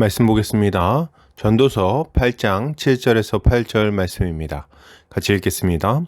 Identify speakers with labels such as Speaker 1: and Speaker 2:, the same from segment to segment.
Speaker 1: 말씀 보겠습니다. 전도서 8장 7절에서 8절 말씀입니다. 같이 읽겠습니다.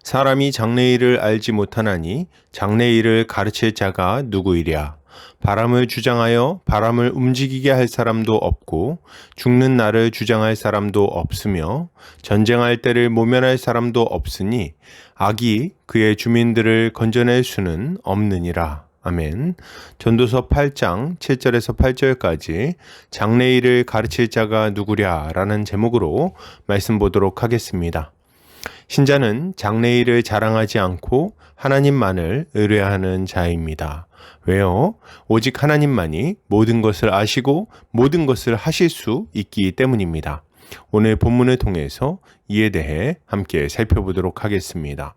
Speaker 1: 사람이 장래일을 알지 못하나니 장래일을 가르칠 자가 누구이랴. 바람을 주장하여 바람을 움직이게 할 사람도 없고 죽는 날을 주장할 사람도 없으며 전쟁할 때를 모면할 사람도 없으니 악이 그의 주민들을 건져낼 수는 없느니라. 아멘. 전도서 8장 7절에서 8절까지 장래일을 가르칠 자가 누구랴 라는 제목으로 말씀 보도록 하겠습니다. 신자는 장래일을 자랑하지 않고 하나님만을 의뢰하는 자입니다. 왜요? 오직 하나님만이 모든 것을 아시고 모든 것을 하실 수 있기 때문입니다. 오늘 본문을 통해서 이에 대해 함께 살펴보도록 하겠습니다.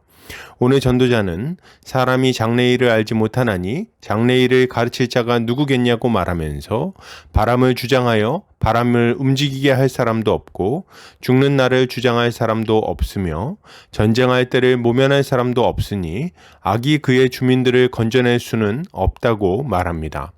Speaker 1: 오늘 전도자는 사람이 장래일을 알지 못하나니 장래일을 가르칠 자가 누구겠냐고 말하면서 바람을 주장하여 바람을 움직이게 할 사람도 없고 죽는 날을 주장할 사람도 없으며 전쟁할 때를 모면할 사람도 없으니 악이 그의 주민들을 건져낼 수는 없다고 말합니다.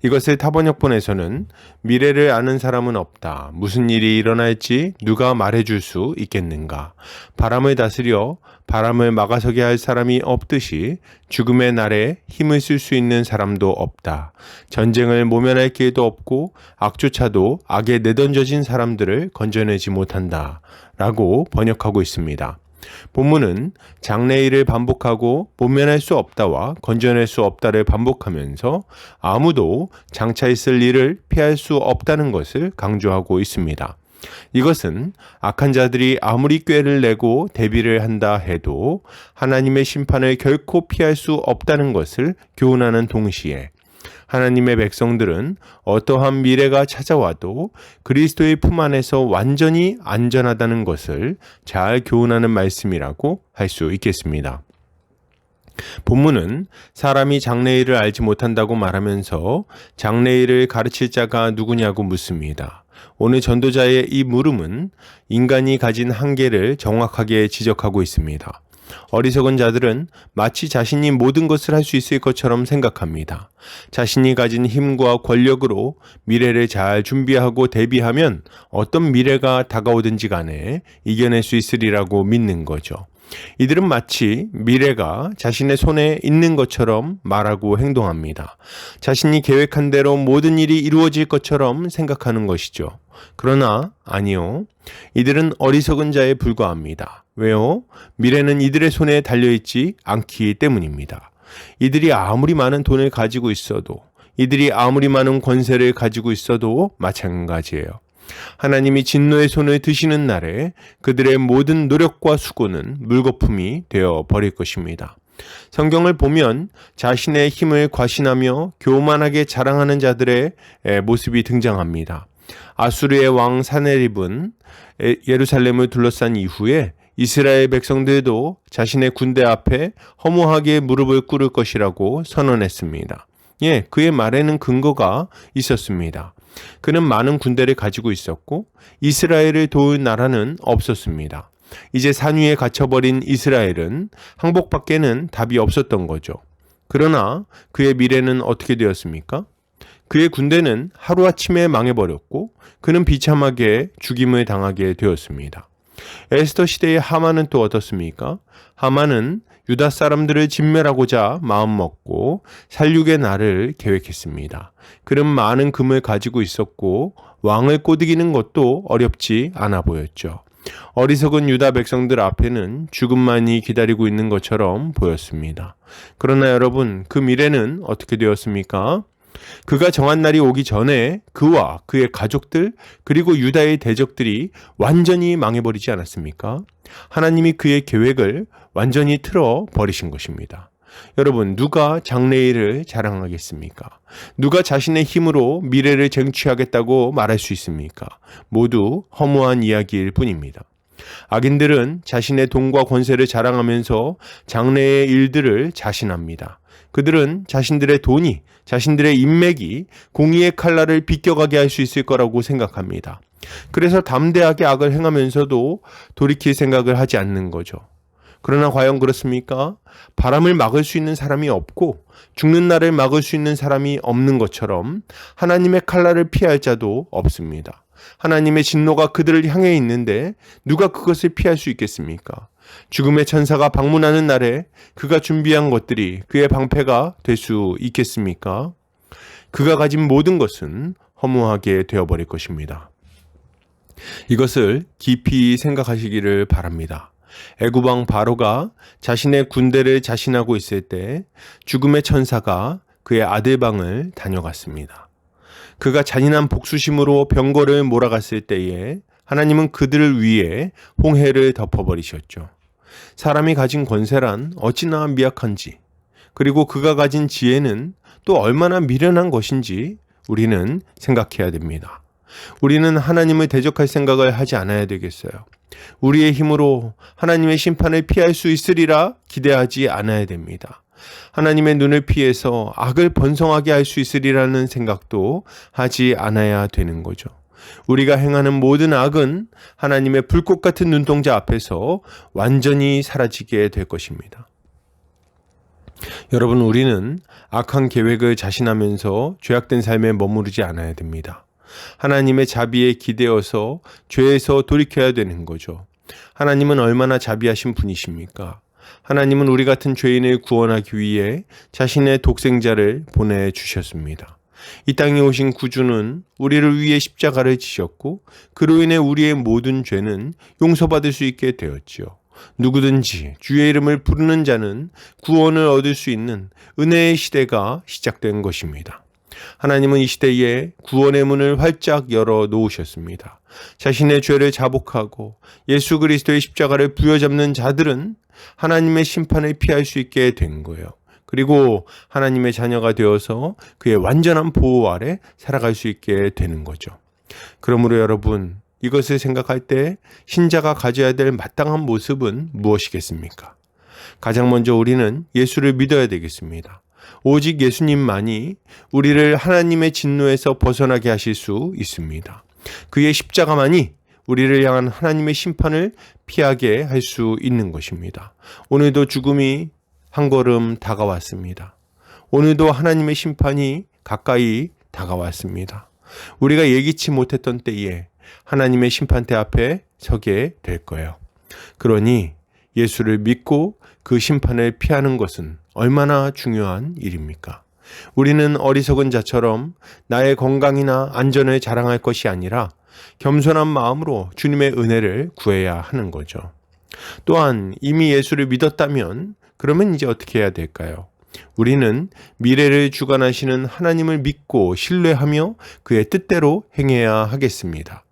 Speaker 1: 이것을 타번역본에서는 미래를 아는 사람은 없다. 무슨 일이 일어날지 누가 말해줄 수 있겠는가. 바람을 다스려 바람을 막아서게 할 사람이 없듯이 죽음의 날에 힘을 쓸 수 있는 사람도 없다. 전쟁을 모면할 기회도 없고 악조차도 악에 내던져진 사람들을 건져내지 못한다. 라고 번역하고 있습니다. 본문은 장래일을 반복하고 모면할 수 없다와 건져낼 수 없다를 반복하면서 아무도 장차 있을 일을 피할 수 없다는 것을 강조하고 있습니다. 이것은 악한 자들이 아무리 꾀를 내고 대비를 한다 해도 하나님의 심판을 결코 피할 수 없다는 것을 교훈하는 동시에 하나님의 백성들은 어떠한 미래가 찾아와도 그리스도의 품 안에서 완전히 안전하다는 것을 잘 교훈하는 말씀이라고 할 수 있겠습니다. 본문은 사람이 장래일을 알지 못한다고 말하면서 장래일을 가르칠 자가 누구냐고 묻습니다. 오늘 전도자의 이 물음은 인간이 가진 한계를 정확하게 지적하고 있습니다. 어리석은 자들은 마치 자신이 모든 것을 할 수 있을 것처럼 생각합니다. 자신이 가진 힘과 권력으로 미래를 잘 준비하고 대비하면 어떤 미래가 다가오든지 간에 이겨낼 수 있으리라고 믿는 거죠. 이들은 마치 미래가 자신의 손에 있는 것처럼 말하고 행동합니다. 자신이 계획한 대로 모든 일이 이루어질 것처럼 생각하는 것이죠. 그러나 아니요. 이들은 어리석은 자에 불과합니다. 왜요? 미래는 이들의 손에 달려있지 않기 때문입니다. 이들이 아무리 많은 돈을 가지고 있어도, 이들이 아무리 많은 권세를 가지고 있어도 마찬가지예요. 하나님이 진노의 손을 드시는 날에 그들의 모든 노력과 수고는 물거품이 되어 버릴 것입니다. 성경을 보면 자신의 힘을 과신하며 교만하게 자랑하는 자들의 모습이 등장합니다. 아수르의 왕 사네립은 예루살렘을 둘러싼 이후에 이스라엘 백성들도 자신의 군대 앞에 허무하게 무릎을 꿇을 것이라고 선언했습니다. 그의 말에는 근거가 있었습니다. 그는 많은 군대를 가지고 있었고 이스라엘을 도울 나라는 없었습니다. 이제 산 위에 갇혀버린 이스라엘은 항복밖에는 답이 없었던 거죠. 그러나 그의 미래는 어떻게 되었습니까? 그의 군대는 하루아침에 망해버렸고 그는 비참하게 죽임을 당하게 되었습니다. 에스더 시대의 하만은 또 어떻습니까? 하만은 유다 사람들을 진멸하고자 마음먹고 살육의 날을 계획했습니다. 그는 많은 금을 가지고 있었고 왕을 꼬드기는 것도 어렵지 않아 보였죠. 어리석은 유다 백성들 앞에는 죽음만이 기다리고 있는 것처럼 보였습니다. 그러나 여러분, 그 미래는 어떻게 되었습니까? 그가 정한 날이 오기 전에 그와 그의 가족들 그리고 유다의 대적들이 완전히 망해버리지 않았습니까? 하나님이 그의 계획을 완전히 틀어버리신 것입니다. 여러분, 누가 장래일을 자랑하겠습니까? 누가 자신의 힘으로 미래를 쟁취하겠다고 말할 수 있습니까? 모두 허무한 이야기일 뿐입니다. 악인들은 자신의 돈과 권세를 자랑하면서 장래의 일들을 자신합니다. 그들은 자신들의 돈이, 자신들의 인맥이 공의의 칼날을 비껴가게 할 수 있을 거라고 생각합니다. 그래서 담대하게 악을 행하면서도 돌이킬 생각을 하지 않는 거죠. 그러나 과연 그렇습니까? 바람을 막을 수 있는 사람이 없고 죽는 날을 막을 수 있는 사람이 없는 것처럼 하나님의 칼날을 피할 자도 없습니다. 하나님의 진노가 그들을 향해 있는데 누가 그것을 피할 수 있겠습니까? 죽음의 천사가 방문하는 날에 그가 준비한 것들이 그의 방패가 될 수 있겠습니까? 그가 가진 모든 것은 허무하게 되어버릴 것입니다. 이것을 깊이 생각하시기를 바랍니다. 애굽왕 바로가 자신의 군대를 자신하고 있을 때 죽음의 천사가 그의 아들방을 다녀갔습니다. 그가 잔인한 복수심으로 병거를 몰아갔을 때에 하나님은 그들을 위해 홍해를 덮어버리셨죠. 사람이 가진 권세란 어찌나 미약한지, 그리고 그가 가진 지혜는 또 얼마나 미련한 것인지 우리는 생각해야 됩니다. 우리는 하나님을 대적할 생각을 하지 않아야 되겠어요. 우리의 힘으로 하나님의 심판을 피할 수 있으리라 기대하지 않아야 됩니다. 하나님의 눈을 피해서 악을 번성하게 할 수 있으리라는 생각도 하지 않아야 되는 거죠. 우리가 행하는 모든 악은 하나님의 불꽃 같은 눈동자 앞에서 완전히 사라지게 될 것입니다. 여러분, 우리는 악한 계획을 자신하면서 죄악된 삶에 머무르지 않아야 됩니다. 하나님의 자비에 기대어서 죄에서 돌이켜야 되는 거죠. 하나님은 얼마나 자비하신 분이십니까? 하나님은 우리 같은 죄인을 구원하기 위해 자신의 독생자를 보내주셨습니다. 이 땅에 오신 구주는 우리를 위해 십자가를 지셨고 그로 인해 우리의 모든 죄는 용서받을 수 있게 되었지요. 누구든지 주의 이름을 부르는 자는 구원을 얻을 수 있는 은혜의 시대가 시작된 것입니다. 하나님은 이 시대에 구원의 문을 활짝 열어 놓으셨습니다. 자신의 죄를 자복하고 예수 그리스도의 십자가를 부여잡는 자들은 하나님의 심판을 피할 수 있게 된 거예요. 그리고 하나님의 자녀가 되어서 그의 완전한 보호 아래 살아갈 수 있게 되는 거죠. 그러므로 여러분, 이것을 생각할 때 신자가 가져야 될 마땅한 모습은 무엇이겠습니까? 가장 먼저 우리는 예수를 믿어야 되겠습니다. 오직 예수님만이 우리를 하나님의 진노에서 벗어나게 하실 수 있습니다. 그의 십자가만이 우리를 향한 하나님의 심판을 피하게 할 수 있는 것입니다. 오늘도 죽음이 한 걸음 다가왔습니다. 오늘도 하나님의 심판이 가까이 다가왔습니다. 우리가 예기치 못했던 때에 하나님의 심판대 앞에 서게 될 거예요. 그러니 예수를 믿고 그 심판을 피하는 것은 얼마나 중요한 일입니까? 우리는 어리석은 자처럼 나의 건강이나 안전을 자랑할 것이 아니라 겸손한 마음으로 주님의 은혜를 구해야 하는 거죠. 또한 이미 예수를 믿었다면 그러면 이제 어떻게 해야 될까요? 우리는 미래를 주관하시는 하나님을 믿고 신뢰하며 그의 뜻대로 행해야 하겠습니다.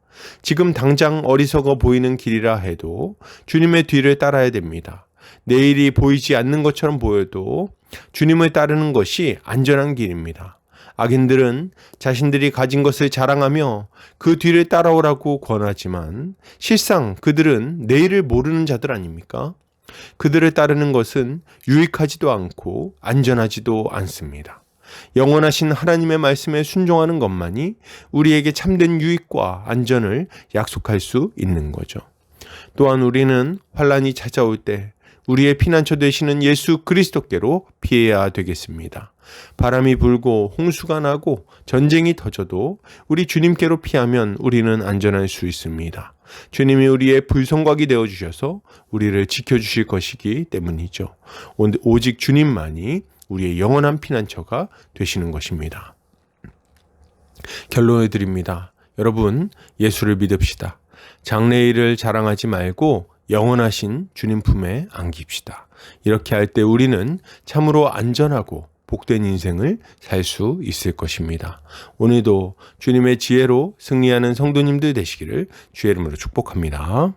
Speaker 1: 지금 당장 어리석어 보이는 길이라 해도 주님의 뒤를 따라야 됩니다. 내일이 보이지 않는 것처럼 보여도 주님을 따르는 것이 안전한 길입니다. 악인들은 자신들이 가진 것을 자랑하며 그 뒤를 따라오라고 권하지만 실상 그들은 내일을 모르는 자들 아닙니까? 그들을 따르는 것은 유익하지도 않고 안전하지도 않습니다. 영원하신 하나님의 말씀에 순종하는 것만이 우리에게 참된 유익과 안전을 약속할 수 있는 거죠. 또한 우리는 환난이 찾아올 때 우리의 피난처 되시는 예수 그리스도께로 피해야 되겠습니다. 바람이 불고 홍수가 나고 전쟁이 터져도 우리 주님께로 피하면 우리는 안전할 수 있습니다. 주님이 우리의 불성곽이 되어주셔서 우리를 지켜주실 것이기 때문이죠. 오직 주님만이 우리의 영원한 피난처가 되시는 것입니다. 결론을 드립니다. 여러분, 예수를 믿읍시다. 장래일을 자랑하지 말고 영원하신 주님 품에 안깁시다. 이렇게 할 때 우리는 참으로 안전하고 복된 인생을 살 수 있을 것입니다. 오늘도 주님의 지혜로 승리하는 성도님들 되시기를 주의 이름으로 축복합니다.